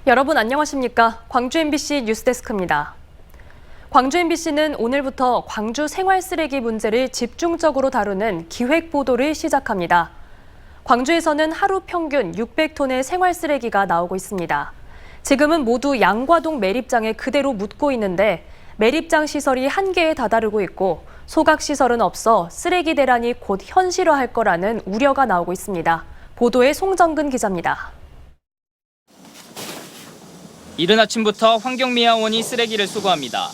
여러분 안녕하십니까? 광주 MBC 뉴스데스크입니다. 광주 MBC는 오늘부터 광주 생활 쓰레기 문제를 집중적으로 다루는 기획 보도를 시작합니다. 광주에서는 하루 평균 600톤의 생활 쓰레기가 나오고 있습니다. 지금은 모두 양과동 매립장에 그대로 묻고 있는데 매립장 시설이 한계에 다다르고 있고 소각 시설은 없어 쓰레기 대란이 곧 현실화할 거라는 우려가 나오고 있습니다. 보도에 송정근 기자입니다. 이른 아침부터 환경미화원이 쓰레기를 수거합니다.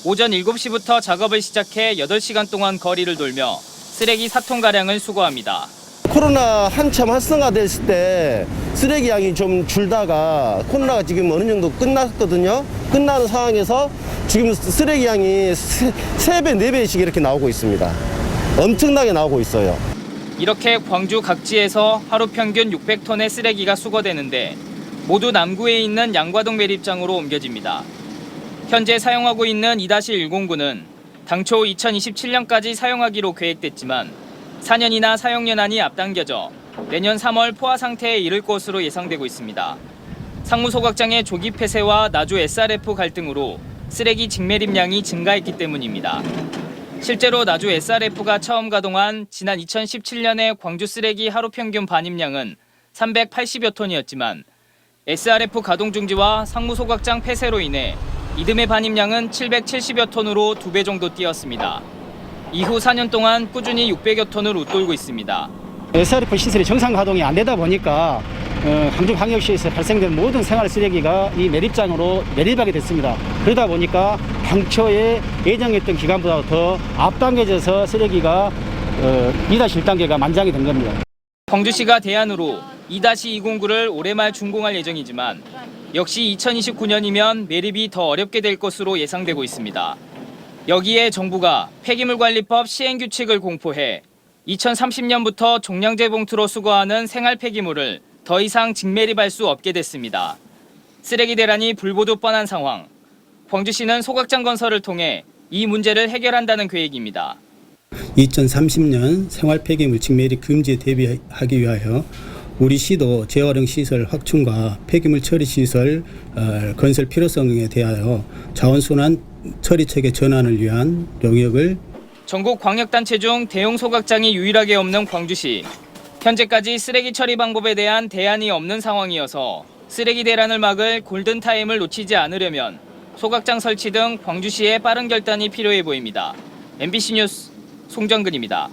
오전 7시부터 작업을 시작해 8시간 동안 거리를 돌며 쓰레기 4톤가량을 수거합니다. 코로나 한참 활성화됐을 때 쓰레기 양이 좀 줄다가 코로나가 지금 어느 정도 끝났거든요. 끝나는 상황에서 지금 쓰레기 양이 3배, 4배씩 이렇게 나오고 있습니다. 엄청나게 나오고 있어요. 이렇게 광주 각지에서 하루 평균 600톤의 쓰레기가 수거되는데 모두 남구에 있는 양과동 매립장으로 옮겨집니다. 현재 사용하고 있는 2-109는 당초 2027년까지 사용하기로 계획됐지만 4년이나 사용 연한이 앞당겨져 내년 3월 포화 상태에 이를 것으로 예상되고 있습니다. 상무소각장의 조기 폐쇄와 나주 SRF 갈등으로 쓰레기 직매립량이 증가했기 때문입니다. 실제로 나주 SRF가 처음 가동한 지난 2017년의 광주 쓰레기 하루 평균 반입량은 380여 톤이었지만 SRF 가동 중지와 상무소각장 폐쇄로 인해 이듬해 반입량은 770여 톤으로 2배 정도 뛰었습니다. 이후 4년 동안 꾸준히 600여 톤을 웃돌고 있습니다. SRF 시설이 정상 가동이 안 되다 보니까 광주광역시에서 발생된 모든 생활 쓰레기가 이 매립장으로 매립하게 됐습니다. 그러다 보니까 당초에 예정했던 기간보다 더 앞당겨져서 쓰레기가 2-1단계가 만장이 된 겁니다. 광주시가 대안으로 2-209를 올해 말 준공할 예정이지만 역시 2029년이면 매립이 더 어렵게 될 것으로 예상되고 있습니다. 여기에 정부가 폐기물관리법 시행규칙을 공포해 2030년부터 종량제 봉투로 수거하는 생활 폐기물을 더 이상 직매립할 수 없게 됐습니다. 쓰레기 대란이 불보듯 뻔한 상황. 광주시는 소각장 건설을 통해 이 문제를 해결한다는 계획입니다. 2030년 생활 폐기물 직매립 금지에 대비하기 위하여 우리 시도 재활용 시설 확충과 폐기물 처리 시설 건설 필요성에 대하여 자원순환 처리 체계 전환을 위한 용역을 전국 광역단체 중 대형 소각장이 유일하게 없는 광주시. 현재까지 쓰레기 처리 방법에 대한 대안이 없는 상황이어서 쓰레기 대란을 막을 골든타임을 놓치지 않으려면 소각장 설치 등 광주시의 빠른 결단이 필요해 보입니다. MBC 뉴스 송정근입니다.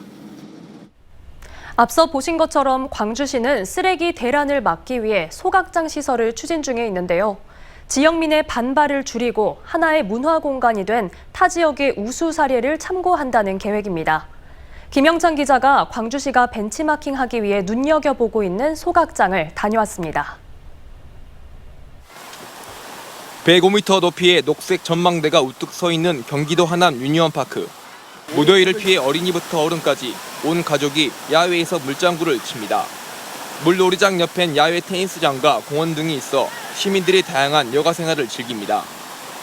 앞서 보신 것처럼 광주시는 쓰레기 대란을 막기 위해 소각장 시설을 추진 중에 있는데요. 지역민의 반발을 줄이고 하나의 문화 공간이 된 타 지역의 우수 사례를 참고한다는 계획입니다. 김영찬 기자가 광주시가 벤치마킹하기 위해 눈여겨보고 있는 소각장을 다녀왔습니다. 105m 높이의 녹색 전망대가 우뚝 서 있는 경기도 하남 유니온파크. 무더위를 피해 어린이부터 어른까지 온 가족이 야외에서 물장구를 칩니다. 물놀이장 옆엔 야외 테니스장과 공원 등이 있어 시민들이 다양한 여가 생활을 즐깁니다.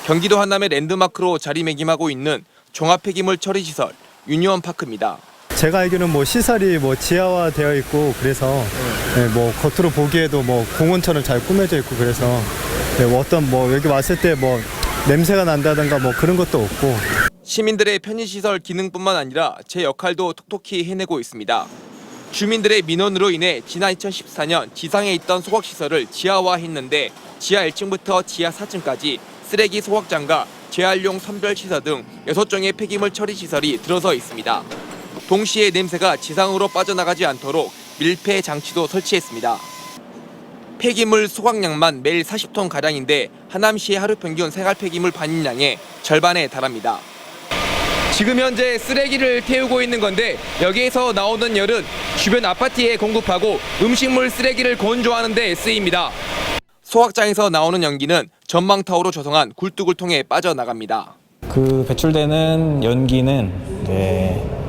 경기도 하남의 랜드마크로 자리매김하고 있는 종합폐기물 처리시설 유니온파크입니다. 제가 알기로는 시설이 지하화되어 있고 그래서 겉으로 보기에도 공원처럼 잘 꾸며져 있고 그래서 어떤 여기 왔을 때 냄새가 난다든가 그런 것도 없고. 시민들의 편의시설 기능뿐만 아니라 제 역할도 톡톡히 해내고 있습니다. 주민들의 민원으로 인해 지난 2014년 지상에 있던 소각시설을 지하화했는데 지하 1층부터 지하 4층까지 쓰레기 소각장과 재활용 선별시설 등 6종의 폐기물 처리시설이 들어서 있습니다. 동시에 냄새가 지상으로 빠져나가지 않도록 밀폐 장치도 설치했습니다. 폐기물 소각량만 매일 40톤가량인데 하남시의 하루 평균 생활 폐기물 반입량의 절반에 달합니다. 지금 현재 쓰레기를 태우고 있는 건데 여기에서 나오는 열은 주변 아파트에 공급하고 음식물 쓰레기를 건조하는 데 쓰입니다. 소각장에서 나오는 연기는 전망타워로 조성한 굴뚝을 통해 빠져나갑니다. 그 배출되는 연기는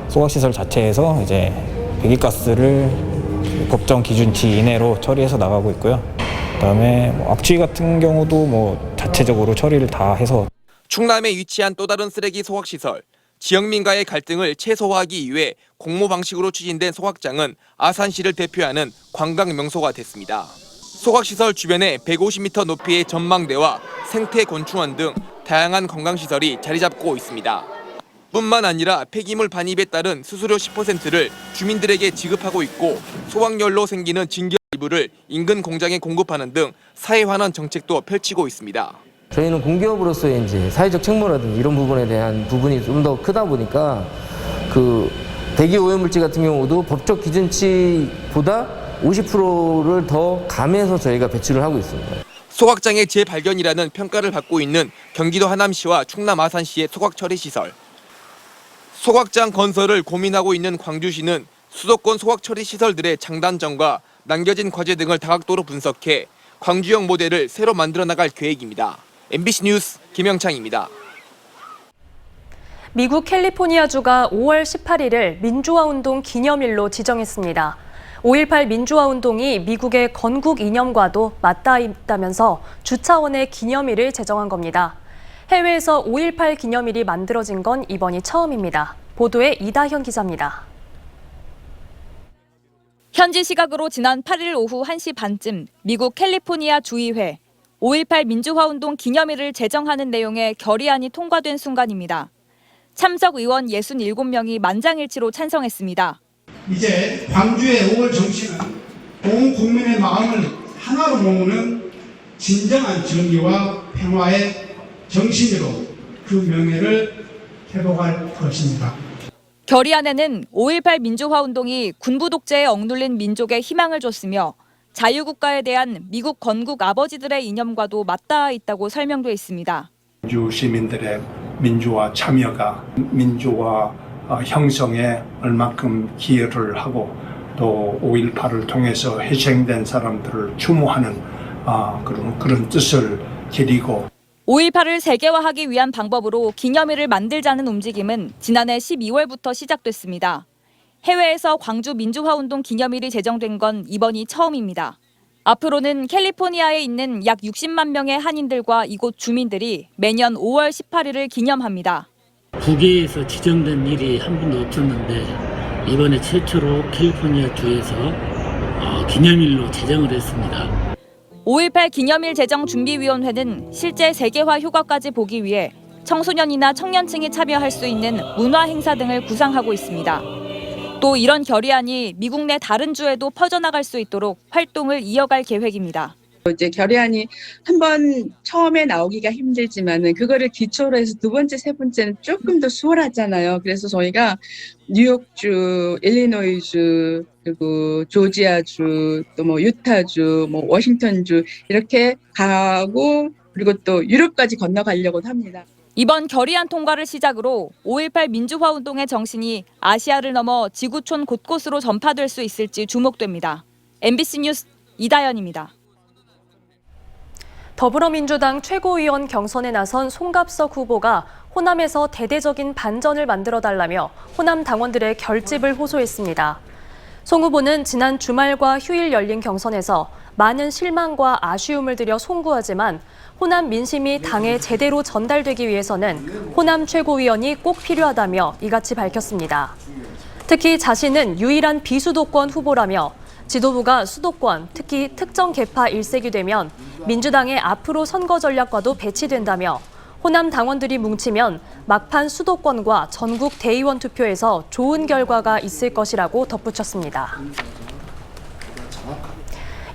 소각시설 자체에서 배기가스를 법정 기준치 이내로 처리해서 나가고 있고요. 그다음에 악취 같은 경우도 자체적으로 처리를 다 해서. 충남에 위치한 또 다른 쓰레기 소각시설. 지역민과의 갈등을 최소화하기 위해 공모 방식으로 추진된 소각장은 아산시를 대표하는 관광 명소가 됐습니다. 소각시설 주변에 150m 높이의 전망대와 생태 곤충원 등 다양한 관광시설이 자리 잡고 있습니다. 뿐만 아니라 폐기물 반입에 따른 수수료 10%를 주민들에게 지급하고 있고 소각열로 생기는 진겨 일부를 인근 공장에 공급하는 등 사회환원 정책도 펼치고 있습니다. 저희는 공기업으로서의 이제 사회적 책무라든지 이런 부분에 대한 부분이 좀 더 크다 보니까 그 대기 오염물질 같은 경우도 법적 기준치보다 50%를 더 감해서 저희가 배출을 하고 있습니다. 소각장의 재발견이라는 평가를 받고 있는 경기도 하남시와 충남 아산시의 소각 처리 시설. 소각장 건설을 고민하고 있는 광주시는 수도권 소각 처리 시설들의 장단점과 남겨진 과제 등을 다각도로 분석해 광주형 모델을 새로 만들어 나갈 계획입니다. MBC 뉴스 김영창입니다. 미국 캘리포니아주가 5월 18일을 민주화운동 기념일로 지정했습니다. 5.18 민주화운동이 미국의 건국 이념과도 맞닿아 있다면서 주 차원의 기념일을 제정한 겁니다. 해외에서 5.18 기념일이 만들어진 건 이번이 처음입니다. 보도에 이다현 기자입니다. 현지 시각으로 지난 8일 오후 1시 반쯤 미국 캘리포니아 주의회 5.18 민주화운동 기념일을 제정하는 내용의 결의안이 통과된 순간입니다. 참석 의원 67명이 만장일치로 찬성했습니다. 이제 광주의 5월 정치는 온 국민의 마음을 하나로 모으는 진정한 정의와 평화의 정신으로 그 명예를 회복할 것입니다. 결의안에는 5.18 민주화운동이 군부 독재에 억눌린 민족에 희망을 줬으며 자유국가에 대한 미국 건국 아버지들의 이념과도 맞닿아 있다고 설명돼 있습니다. 광주 시민들의 민주화 참여가 민주화 형성에 얼마큼 기여를 하고 또 5.18을 통해서 희생된 사람들을 추모하는 그런 뜻을 기리고 5.18을 세계화하기 위한 방법으로 기념일을 만들자는 움직임은 지난해 12월부터 시작됐습니다. 해외에서 광주 민주화운동 기념일이 제정된 건 이번이 처음입니다. 앞으로는 캘리포니아에 있는 약 60만 명의 한인들과 이곳 주민들이 매년 5월 18일을 기념합니다. 국외에서 지정된 일이 한 번도 없었는데 이번에 최초로 캘리포니아 주에서 기념일로 제정을 했습니다. 5.18 기념일 제정 준비위원회는 실제 세계화 효과까지 보기 위해 청소년이나 청년층이 참여할 수 있는 문화 행사 등을 구상하고 있습니다. 또 이런 결의안이 미국 내 다른 주에도 퍼져나갈 수 있도록 활동을 이어갈 계획입니다. 이제 결의안이 한번 처음에 나오기가 힘들지만은 그거를 기초로 해서 두 번째, 세 번째는 조금 더 수월하잖아요. 그래서 저희가 뉴욕주, 일리노이주, 그리고 조지아주, 또 뭐 유타주, 뭐 워싱턴주 이렇게 가고 그리고 또 유럽까지 건너가려고 합니다. 이번 결의안 통과를 시작으로 5.18 민주화운동의 정신이 아시아를 넘어 지구촌 곳곳으로 전파될 수 있을지 주목됩니다. MBC 뉴스 이다연입니다. 더불어민주당 최고위원 경선에 나선 송갑석 후보가 호남에서 대대적인 반전을 만들어달라며 호남 당원들의 결집을 호소했습니다. 송 후보는 지난 주말과 휴일 열린 경선에서 많은 실망과 아쉬움을 들여 송구하지만 호남 민심이 당에 제대로 전달되기 위해서는 호남 최고위원이 꼭 필요하다며 이같이 밝혔습니다. 특히 자신은 유일한 비수도권 후보라며 지도부가 수도권, 특히 특정 계파 일색이 되면 민주당의 앞으로 선거 전략과도 배치된다며 호남 당원들이 뭉치면 막판 수도권과 전국 대의원 투표에서 좋은 결과가 있을 것이라고 덧붙였습니다.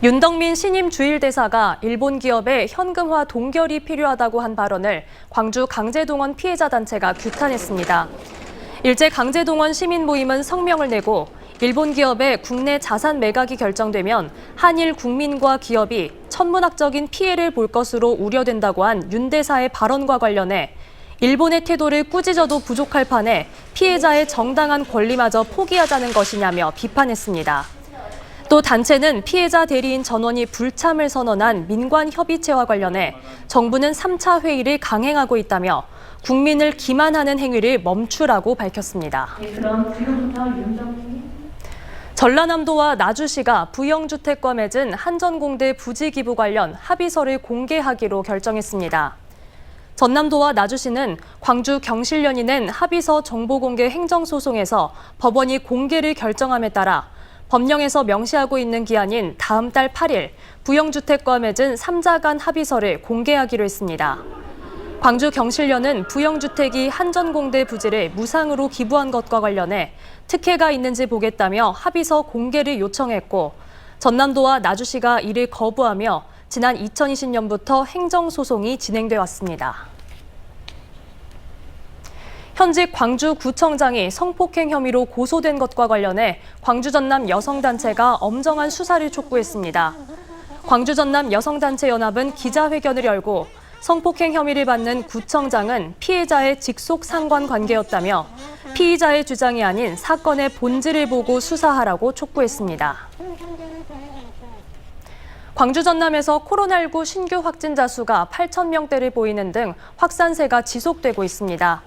윤덕민 신임 주일대사가 일본 기업의 현금화 동결이 필요하다고 한 발언을 광주 강제동원 피해자 단체가 규탄했습니다. 일제 강제동원 시민 모임은 성명을 내고 일본 기업의 국내 자산 매각이 결정되면 한일 국민과 기업이 천문학적인 피해를 볼 것으로 우려된다고 한 윤 대사의 발언과 관련해 일본의 태도를 꾸짖어도 부족할 판에 피해자의 정당한 권리마저 포기하자는 것이냐며 비판했습니다. 또 단체는 피해자 대리인 전원이 불참을 선언한 민관협의체와 관련해 정부는 3차 회의를 강행하고 있다며 국민을 기만하는 행위를 멈추라고 밝혔습니다. 그럼 지금부터 전라남도와 나주시가 부영주택과 맺은 한전공대 부지기부 관련 합의서를 공개하기로 결정했습니다. 전남도와 나주시는 광주 경실련이 낸 합의서 정보공개 행정소송에서 법원이 공개를 결정함에 따라 법령에서 명시하고 있는 기한인 다음 달 8일 부영주택과 맺은 3자 간 합의서를 공개하기로 했습니다. 광주 경실련은 부영주택이 한전공대 부지를 무상으로 기부한 것과 관련해 특혜가 있는지 보겠다며 합의서 공개를 요청했고, 전남도와 나주시가 이를 거부하며 지난 2020년부터 행정소송이 진행돼 왔습니다. 현직 광주구청장이 성폭행 혐의로 고소된 것과 관련해 광주 전남 여성단체가 엄정한 수사를 촉구했습니다. 광주 전남 여성단체 연합은 기자회견을 열고 성폭행 혐의를 받는 구청장은 피해자의 직속 상관관계였다며 피의자의 주장이 아닌 사건의 본질을 보고 수사하라고 촉구했습니다. 광주 전남에서 코로나19 신규 확진자 수가 8,000명대를 보이는 등 확산세가 지속되고 있습니다.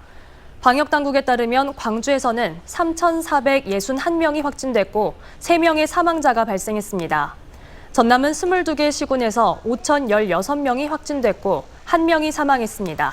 방역당국에 따르면 광주에서는 3,461명이 확진됐고 3명의 사망자가 발생했습니다. 전남은 22개 시군에서 5,016명이 확진됐고 1명이 사망했습니다.